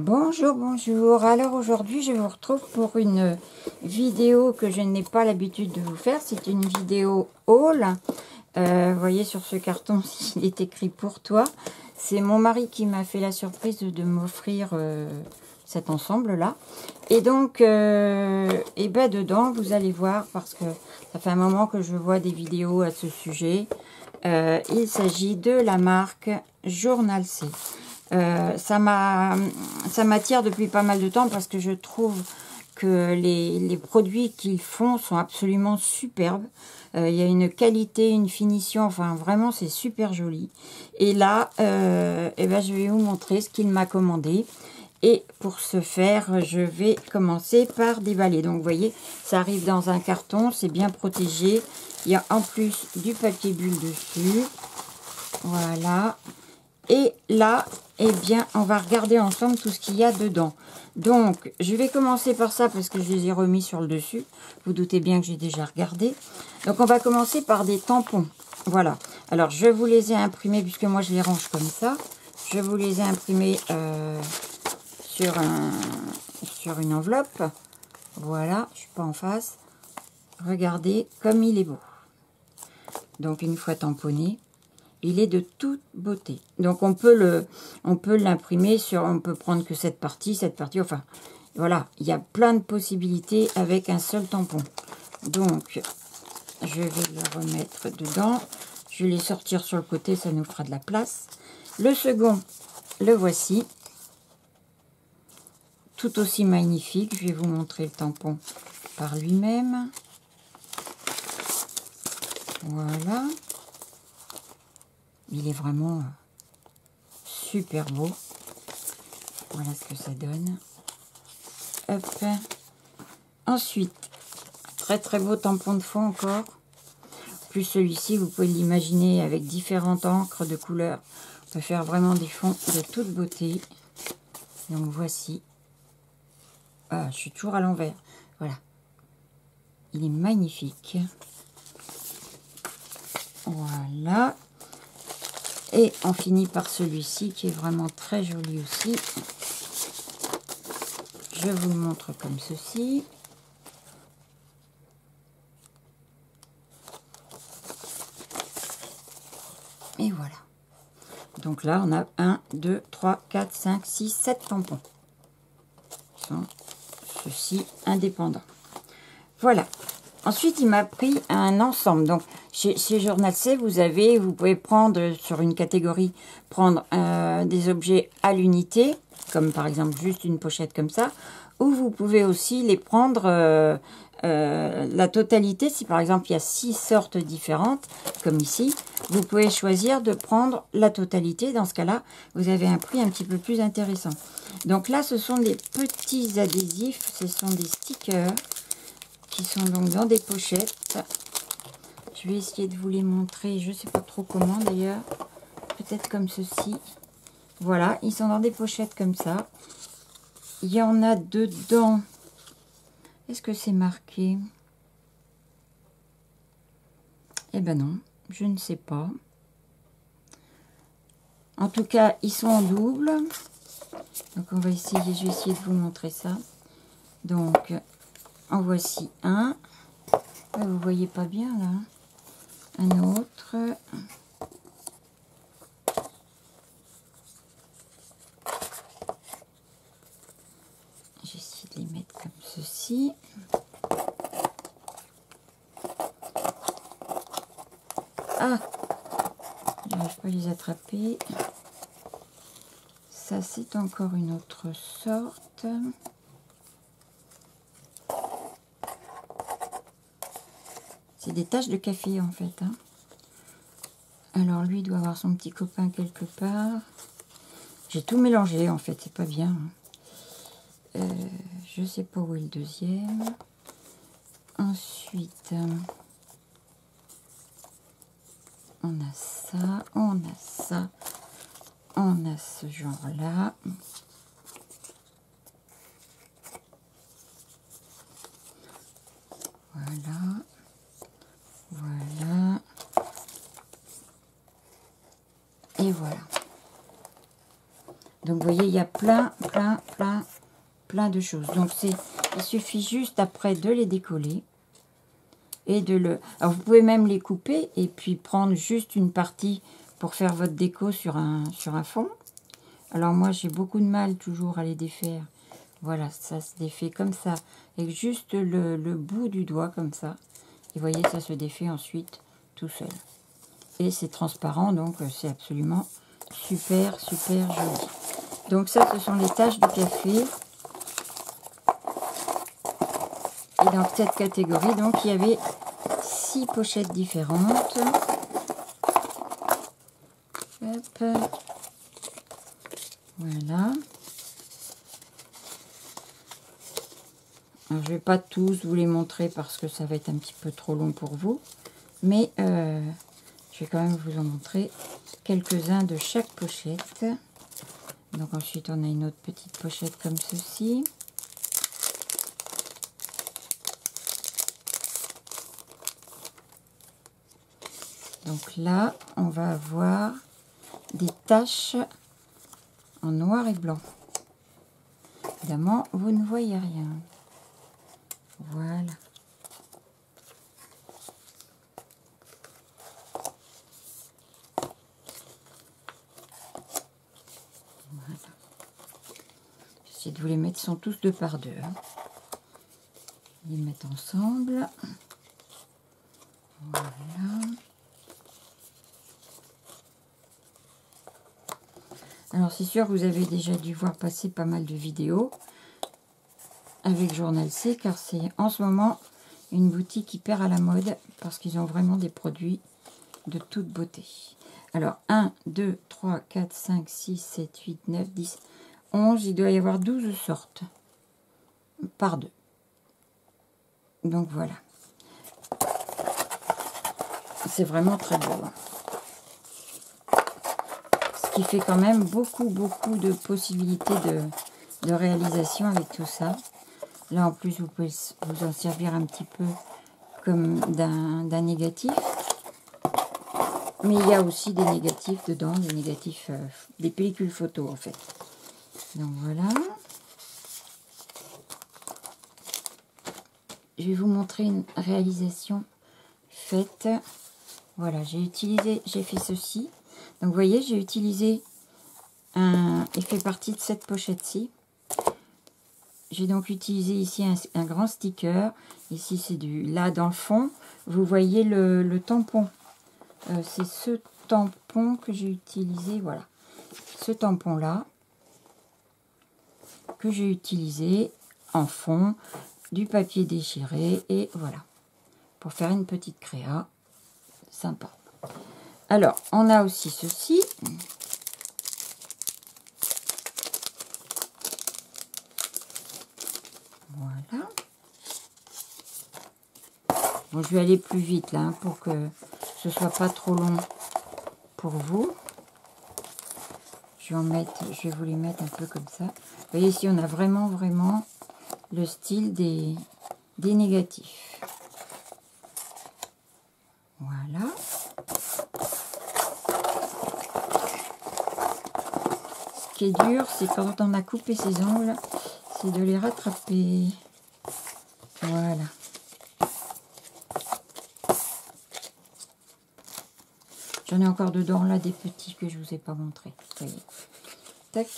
Bonjour, bonjour. Alors aujourd'hui, je vous retrouve pour une vidéo que je n'ai pas l'habitude de vous faire. C'est une vidéo haul. Vous voyez sur ce carton, il est écrit pour toi. C'est mon mari qui m'a fait la surprise de m'offrir cet ensemble-là. Et donc, et ben dedans, vous allez voir, parce que ça fait un moment que je vois des vidéos à ce sujet. Il s'agit de la marque Journal C. Ça m'attire depuis pas mal de temps parce que je trouve que les produits qu'ils font sont absolument superbes. Il y a une qualité, une finition, enfin vraiment c'est super joli. Et là, eh ben, je vais vous montrer ce qu'il m'a commandé. Et pour ce faire, je vais commencer par déballer. Donc vous voyez, ça arrive dans un carton, c'est bien protégé. Il y a en plus du papier bulle dessus. Voilà. Et là, eh bien, on va regarder ensemble tout ce qu'il y a dedans. Donc, je vais commencer par ça parce que je les ai remis sur le dessus. Vous doutez bien que j'ai déjà regardé. Donc, on va commencer par des tampons. Voilà. Alors, je vous les ai imprimés puisque moi, je les range comme ça. Je vous les ai imprimés sur une enveloppe. Voilà, je ne suis pas en face. Regardez comme il est beau. Donc, une fois tamponné. Il est de toute beauté. Donc on peut l'imprimer sur, on peut prendre que cette partie, enfin voilà, il y a plein de possibilités avec un seul tampon. Donc je vais le remettre dedans. Je vais les sortir sur le côté, ça nous fera de la place. Le second, le voici. Tout aussi magnifique. Je vais vous montrer le tampon par lui-même. Voilà. Il est vraiment super beau. Voilà ce que ça donne. Hop. Ensuite, très très beau tampon de fond encore. Plus celui-ci, vous pouvez l'imaginer avec différentes encres de couleurs. On peut faire vraiment des fonds de toute beauté. Donc voici. Ah, je suis toujours à l'envers. Voilà. Il est magnifique. Voilà. Et on finit par celui-ci qui est vraiment très joli aussi. Je vous le montre comme ceci. Et voilà. Donc là, on a 1, 2, 3, 4, 5, 6, 7 tampons. Ils sont ceux-ci indépendants. Voilà. Ensuite, il m'a pris un ensemble. Donc, chez Journal C, vous pouvez prendre sur une catégorie, prendre des objets à l'unité, comme par exemple juste une pochette comme ça, ou vous pouvez aussi les prendre la totalité. Si par exemple il y a 6 sortes différentes, comme ici, vous pouvez choisir de prendre la totalité. Dans ce cas-là, vous avez un prix un petit peu plus intéressant. Donc là, ce sont des petits adhésifs, ce sont des stickers qui sont donc dans des pochettes. Je vais essayer de vous les montrer, je ne sais pas trop comment d'ailleurs, peut-être comme ceci. Voilà, ils sont dans des pochettes comme ça. Il y en a dedans. Est-ce que c'est marqué? Eh ben non, je ne sais pas. En tout cas, ils sont en double. Donc on va essayer, je vais essayer de vous montrer ça. Donc, en voici un. Vous voyez pas bien là. Un autre. J'essaie de les mettre comme ceci. Ah, j'arrive pas à les attraper. Ça, c'est encore une autre sorte. C'est des taches de café en fait. Hein. Alors lui doit avoir son petit copain quelque part. J'ai tout mélangé en fait, c'est pas bien. Je sais pas où est le deuxième. Ensuite, on a ça, on a ça, on a ce genre-là. Voilà, voilà, et voilà. Donc, vous voyez, il y a plein de choses. Donc, il suffit juste après de les décoller. Et alors, vous pouvez même les couper et puis prendre juste une partie pour faire votre déco sur un fond. Alors, moi, j'ai beaucoup de mal toujours à les défaire. Voilà, ça se défait comme ça. Avec juste le bout du doigt, comme ça. Et vous voyez, ça se défait ensuite tout seul. Et c'est transparent, donc c'est absolument super joli. Donc ça, ce sont les taches de café. Et dans cette catégorie, donc, il y avait 6 pochettes différentes. Hop. Voilà. Alors, je ne vais pas tous vous les montrer parce que ça va être un petit peu trop long pour vous. Mais je vais quand même vous en montrer quelques-uns de chaque pochette. Donc ensuite, on a une autre petite pochette comme ceci. Donc là, on va avoir des taches en noir et blanc. Évidemment, vous ne voyez rien. Voilà. Voilà. J'essaie de vous les mettre, ils sont tous 2 par 2. Hein. Les mettre ensemble. Voilà. Alors c'est sûr, vous avez déjà dû voir passer pas mal de vidéos avec Journal C, car c'est en ce moment une boutique hyper à la mode, parce qu'ils ont vraiment des produits de toute beauté. Alors 1, 2, 3, 4, 5, 6, 7, 8, 9, 10, 11, il doit y avoir 12 sortes par 2. Donc voilà. C'est vraiment très beau. Ce qui fait quand même beaucoup de possibilités de réalisation avec tout ça. Là en plus, vous pouvez vous en servir un petit peu comme d'un négatif. Mais il y a aussi des négatifs dedans, des négatifs, des pellicules photo en fait. Donc voilà. Je vais vous montrer une réalisation faite. Voilà, j'ai fait ceci. Donc vous voyez, j'ai utilisé il fait partie de cette pochette-ci. J'ai donc utilisé ici un grand sticker. Ici, c'est là dans le fond. Vous voyez le tampon. C'est ce tampon que j'ai utilisé. Voilà. Ce tampon-là que j'ai utilisé en fond, du papier déchiré. Et voilà. Pour faire une petite créa. Sympa. Alors, on a aussi ceci. Voilà. Bon, je vais aller plus vite là, pour que ce soit pas trop long pour vous. Je vais vous les mettre un peu comme ça. Vous voyez, ici, on a vraiment le style des négatifs. Voilà. Ce qui est dur, c'est quand on a coupé ses ongles, c'est de les rattraper. Voilà. J'en ai encore dedans là des petits que je vous ai pas montré. Vous voyez. Tac.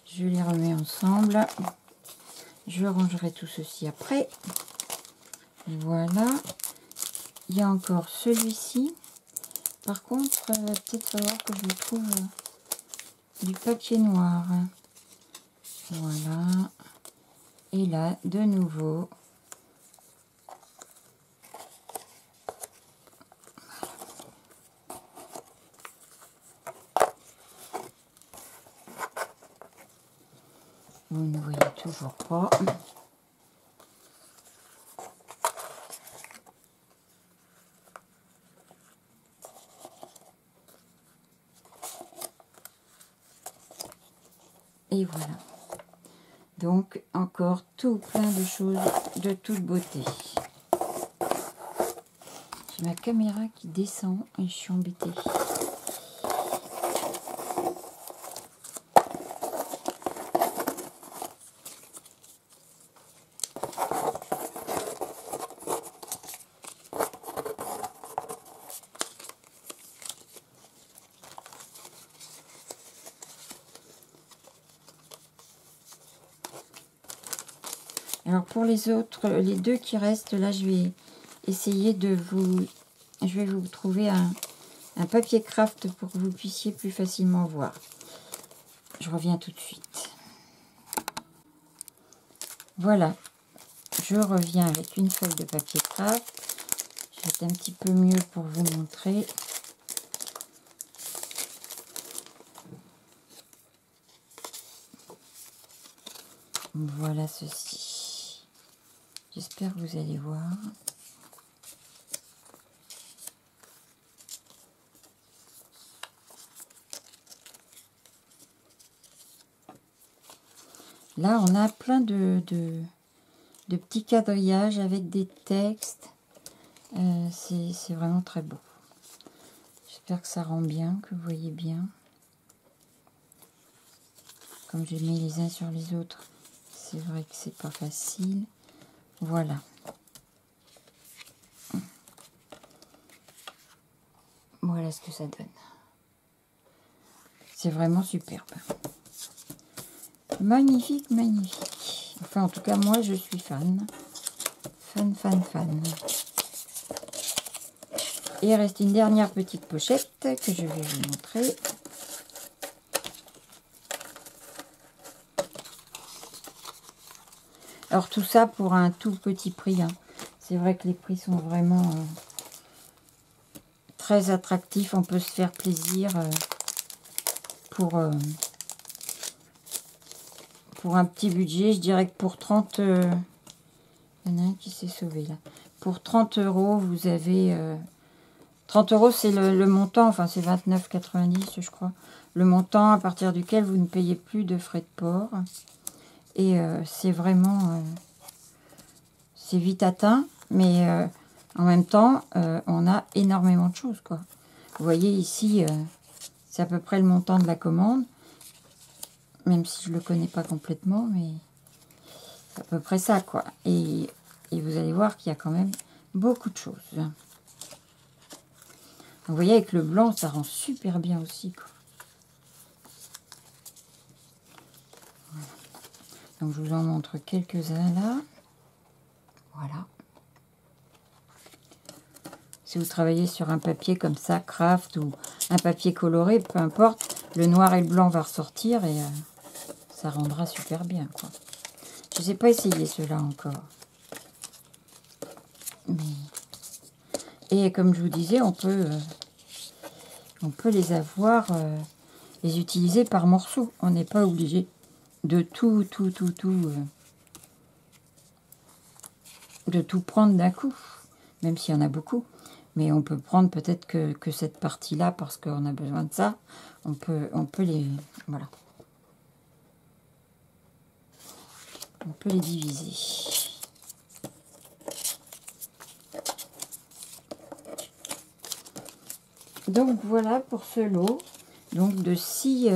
Je les remets ensemble. Je rangerai tout ceci après. Voilà. Il y a encore celui-ci. Par contre, il va peut-être falloir que je trouve du papier noir. Voilà. Et là, de nouveau. Vous ne voyez toujours pas. Et voilà. Donc, encore tout plein de choses de toute beauté. J'ai ma caméra qui descend et je suis embêtée. Alors pour les autres, les deux qui restent, là je vais essayer de vous... Je vais vous trouver un papier craft pour que vous puissiez plus facilement voir. Je reviens tout de suite. Voilà, je reviens avec une feuille de papier craft. Je vais être un petit peu mieux pour vous montrer. Voilà ceci. J'espère que vous allez voir. Là, on a plein de petits quadrillages avec des textes. C'est vraiment très beau. J'espère que ça rend bien, que vous voyez bien. Comme j'ai mis les uns sur les autres, c'est vrai que c'est pas facile. Voilà. Voilà ce que ça donne. C'est vraiment superbe. Magnifique, magnifique. Enfin, en tout cas, moi, je suis fan. Fan, fan, fan. Et il reste une dernière petite pochette que je vais vous montrer. Alors, tout ça pour un tout petit prix. Hein. C'est vrai que les prix sont vraiment très attractifs. On peut se faire plaisir pour un petit budget. Je dirais que pour 30... il y en a un qui s'est sauvé là. Pour 30 €, vous avez... 30 €, c'est le montant, enfin c'est 29,90 je crois. Le montant à partir duquel vous ne payez plus de frais de port. Et c'est vraiment... c'est vite atteint, mais en même temps, on a énormément de choses, quoi. Vous voyez ici, c'est à peu près le montant de la commande. Même si je ne le connais pas complètement, mais c'est à peu près ça, quoi. Et vous allez voir qu'il y a quand même beaucoup de choses. Vous voyez, avec le blanc, ça rend super bien aussi, quoi. Voilà. Donc, je vous en montre quelques-uns là. Voilà. Si vous travaillez sur un papier comme ça, craft, ou un papier coloré, peu importe, le noir et le blanc va ressortir et ça rendra super bien, quoi. Je n'ai pas essayé ceux-là encore. Mais... Et comme je vous disais, on peut les avoir, les utiliser par morceaux. On n'est pas obligé de tout prendre d'un coup, même s'il y en a beaucoup. Mais on peut prendre peut-être que cette partie-là, parce qu'on a besoin de ça. On peut les... Voilà. On peut les diviser. Donc voilà pour ce lot. Donc de 6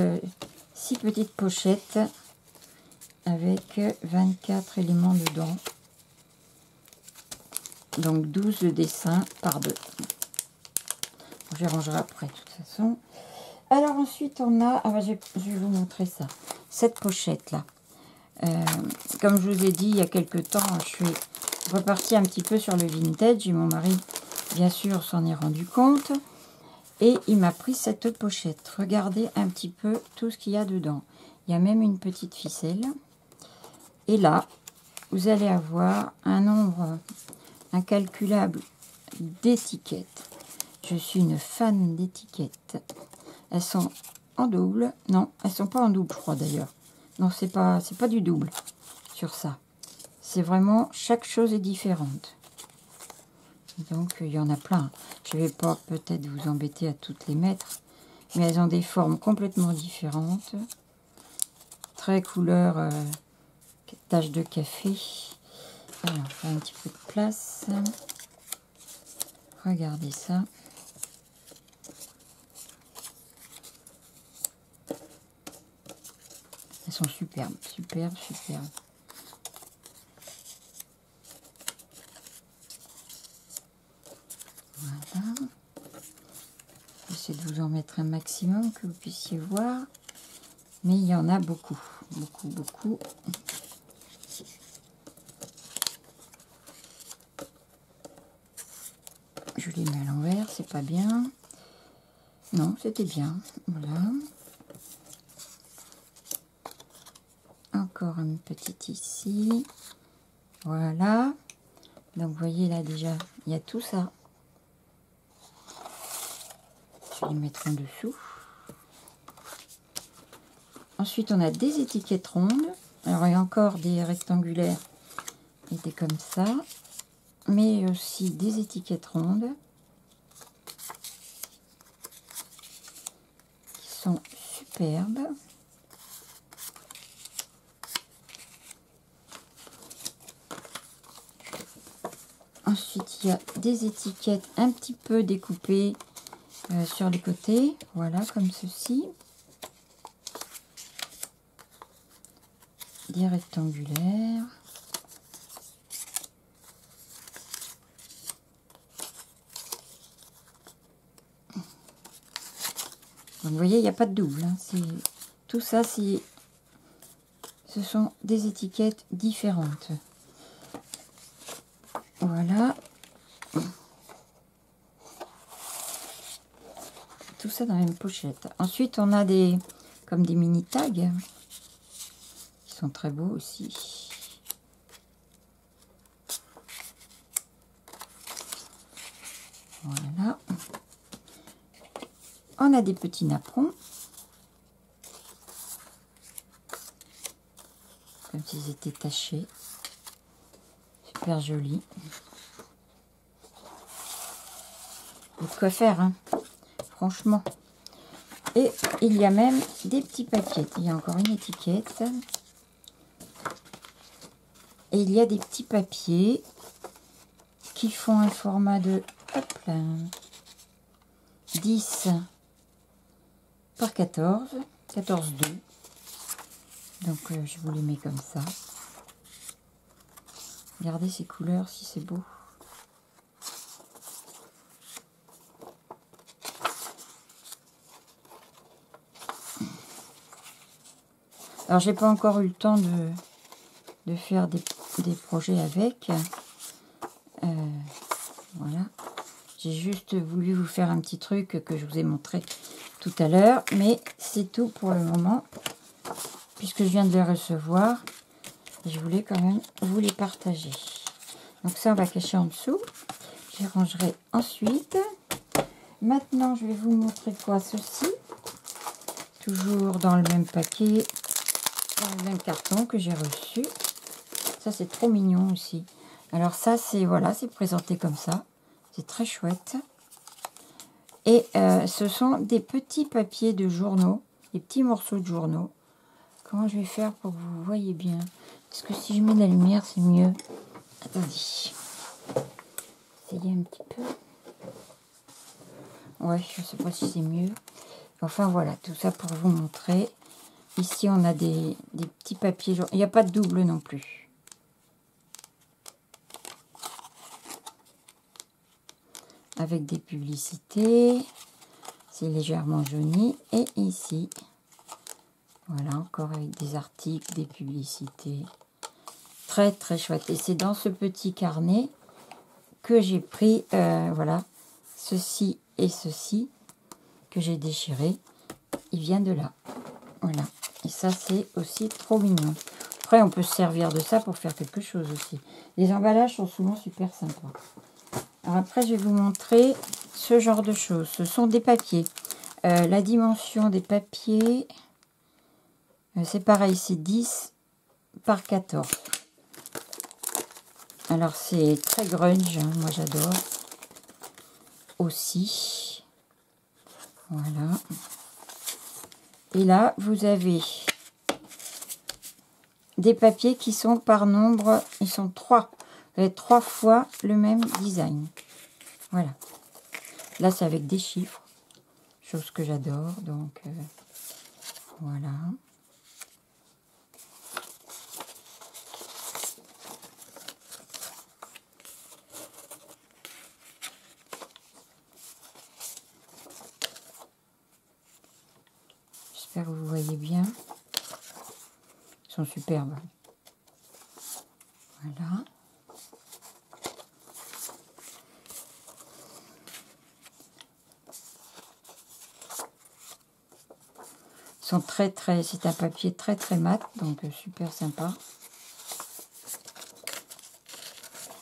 petites pochettes avec 24 éléments dedans. Donc 12 dessins par 2. Je rangerai après de toute façon. Alors ensuite on a... Ah bah, je vais vous montrer ça. Cette pochette là. Comme je vous ai dit il y a quelques temps, je suis repartie un petit peu sur le vintage. Et mon mari, bien sûr, s'en est rendu compte. Et il m'a pris cette pochette. Regardez un petit peu tout ce qu'il y a dedans. Il y a même une petite ficelle. Et là, vous allez avoir un nombre incalculable d'étiquettes. Je suis une fan d'étiquettes. Elles sont en double. Non, elles sont pas en double, je crois d'ailleurs. Non, c'est pas du double sur ça. C'est vraiment, chaque chose est différente. Donc, il y en a plein. Je vais pas peut-être vous embêter à toutes les mettre. Mais elles ont des formes complètement différentes. Très couleur tache de café. Alors, on fait un petit peu de place. Regardez ça. Elles sont superbes, superbes, superbes. Voilà. J'essaie de vous en mettre un maximum que vous puissiez voir. Mais il y en a beaucoup, beaucoup, beaucoup. les mets à l'envers, c'est pas bien. Non, c'était bien. Voilà. Encore une petite ici. Voilà. Donc, vous voyez là déjà, il y a tout ça. Je vais les mettre en dessous. Ensuite, on a des étiquettes rondes. Alors, il y a encore des rectangulaires et des comme ça. Mais aussi des étiquettes rondes. Qui sont superbes. Ensuite, il y a des étiquettes un petit peu découpées sur les côtés. Voilà, comme ceci. Des rectangulaires. Donc, vous voyez, il n'y a pas de double. Hein. Tout ça, ce sont des étiquettes différentes. Voilà. Tout ça dans la même pochette. Ensuite, on a comme des mini tags. Qui sont très beaux aussi. Voilà. On a des petits napperons. Comme s'ils étaient tachés. Super joli. Il y a de quoi faire, hein, franchement. Et il y a même des petits papiers. Il y a encore une étiquette. Et il y a des petits papiers qui font un format de hop là, 10 par 14, 14,2. Donc je vous les mets comme ça. Regardez ces couleurs, si c'est beau. Alors j'ai pas encore eu le temps de faire des projets avec. Voilà. J'ai juste voulu vous faire un petit truc que je vous ai montré tout à l'heure. Mais c'est tout pour le moment. Puisque je viens de les recevoir. Je voulais quand même vous les partager. Donc ça, on va cacher en dessous. Je les rangerai ensuite. Maintenant, je vais vous montrer quoi? Ceci. Toujours dans le même paquet. Dans le même carton que j'ai reçu. Ça, c'est trop mignon aussi. Alors ça, c'est voilà, c'est présenté comme ça. C'est très chouette. Et ce sont des petits papiers de journaux. Des petits morceaux de journaux. Comment je vais faire pour que vous voyez bien? Est-ce que si je mets de la lumière, c'est mieux? Attendez. Essayez un petit peu. Ouais, je ne sais pas si c'est mieux. Enfin, voilà, tout ça pour vous montrer. Ici, on a des petits papiers. Il n'y a pas de double non plus. Avec des publicités. C'est légèrement jauni. Et ici, voilà, encore avec des articles, des publicités. Très, très chouette. Et c'est dans ce petit carnet que j'ai pris, voilà, ceci et ceci, que j'ai déchiré. Il vient de là. Voilà. Et ça, c'est aussi trop mignon. Après, on peut se servir de ça pour faire quelque chose aussi. Les emballages sont souvent super sympas. Alors après, je vais vous montrer ce genre de choses. Ce sont des papiers. La dimension des papiers, c'est pareil, c'est 10 par 14. Alors, c'est très grunge, hein, moi j'adore. Aussi. Voilà. Et là, vous avez des papiers qui sont par nombre, ils sont 3. Vous avez 3 fois le même design. Voilà. Là, c'est avec des chiffres. Chose que j'adore. Donc, voilà. J'espère que vous voyez bien. Ils sont superbes. Voilà. sont c'est un papier très mat, donc super sympa.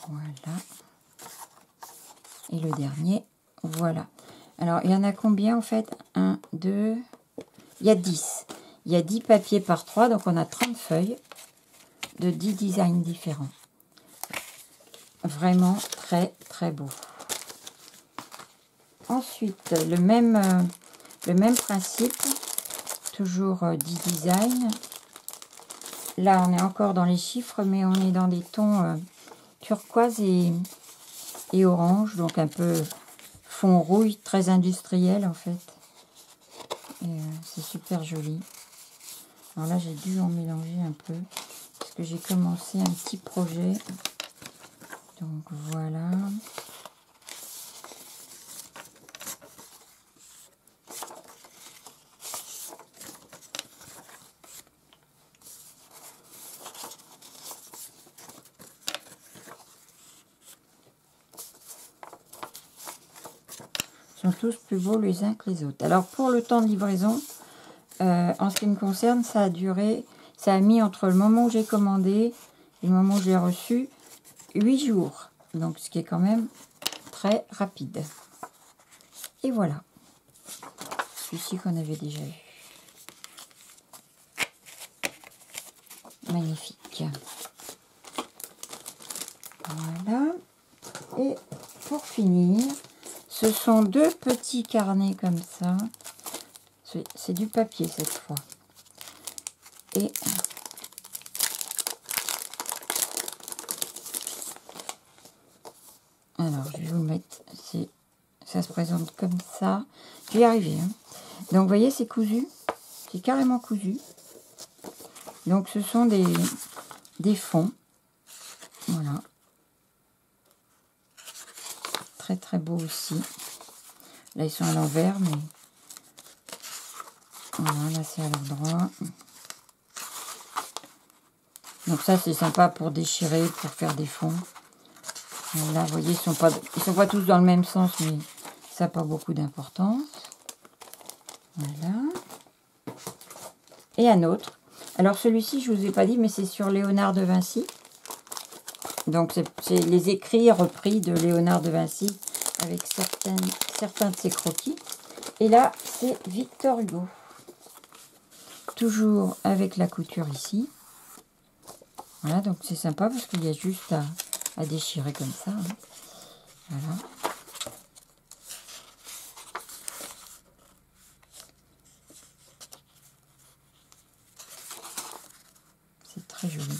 Voilà. Et le dernier, voilà. Alors, il y en a combien en fait? 1, 2, il y a 10. Il y a 10 papiers par 3, donc on a 30 feuilles de 10 designs différents. Vraiment très beau. Ensuite, le même principe, toujours 10 designs. Là, on est encore dans les chiffres, mais on est dans des tons turquoise et orange, donc un peu fond rouille, très industriel en fait. C'est super joli. Alors là, j'ai dû en mélanger un peu, parce que j'ai commencé un petit projet. Donc voilà. Ils sont tous plus beaux les uns que les autres. Alors pour le temps de livraison, en ce qui me concerne, ça a mis entre le moment où j'ai commandé et le moment où j'ai reçu 8 jours. Donc ce qui est quand même très rapide. Et voilà. Celui-ci qu'on avait déjà eu. Magnifique. Voilà. Et pour finir, ce sont 2 petits carnets comme ça. C'est du papier cette fois. Et alors, je vais vous le mettre. Ça se présente comme ça. Je vais y arriver. Hein. Donc, vous voyez, c'est cousu. C'est carrément cousu. Donc, ce sont des fonds. Voilà. Très beau aussi. Là, ils sont à l'envers, mais voilà, là, c'est à l'endroit. Donc, ça, c'est sympa pour déchirer, pour faire des fonds. Là, vous voyez, ils sont pas tous dans le même sens, mais ça n'a pas beaucoup d'importance. Voilà. Et un autre. Alors, celui-ci, je ne vous ai pas dit, mais c'est sur Léonard de Vinci. Donc, c'est les écrits repris de Léonard de Vinci avec certains de ses croquis. Et là, c'est Victor Hugo. Toujours avec la couture ici. Voilà, donc c'est sympa parce qu'il y a juste à déchirer comme ça. Hein. Voilà. C'est très joli.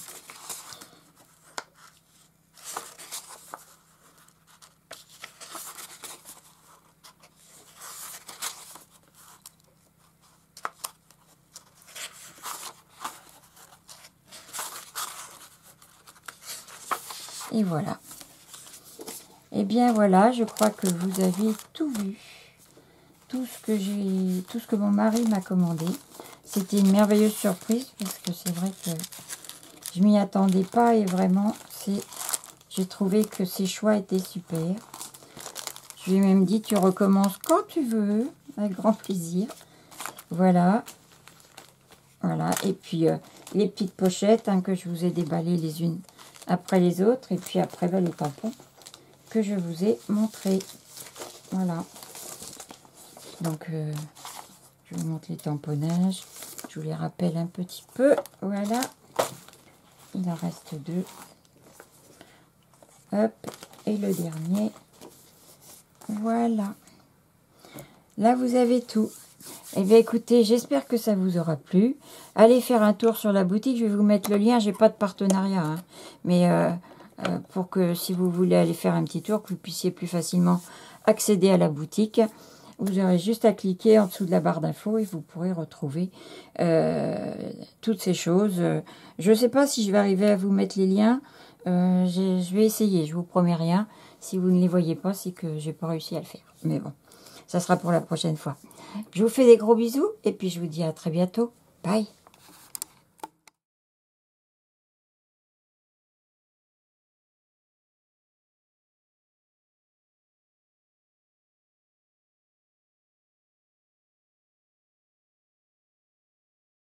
Et voilà. Et bien voilà, je crois que vous avez tout vu. Tout ce que mon mari m'a commandé. C'était une merveilleuse surprise parce que c'est vrai que je m'y attendais pas et vraiment, j'ai trouvé que ces choix étaient super. Je lui ai même dit, tu recommences quand tu veux, avec grand plaisir. Voilà. Voilà. Et puis, les petites pochettes hein, que je vous ai déballées les unes après les autres. Et puis après, les tampons que je vous ai montrés. Voilà. Donc, je vous montre les tamponnages. Je vous les rappelle un petit peu. Voilà. Il en reste 2. Hop. Et le dernier. Voilà. Là, vous avez tout. Eh bien, écoutez, j'espère que ça vous aura plu. Allez faire un tour sur la boutique. Je vais vous mettre le lien. J'ai pas de partenariat. Hein. Mais pour que, si vous voulez aller faire un petit tour, que vous puissiez plus facilement accéder à la boutique, vous aurez juste à cliquer en dessous de la barre d'infos et vous pourrez retrouver toutes ces choses. Je ne sais pas si je vais arriver à vous mettre les liens. Je vais essayer. Je vous promets rien. Si vous ne les voyez pas, c'est que j'ai pas réussi à le faire. Mais bon, ça sera pour la prochaine fois. Je vous fais des gros bisous et puis je vous dis à très bientôt. Bye!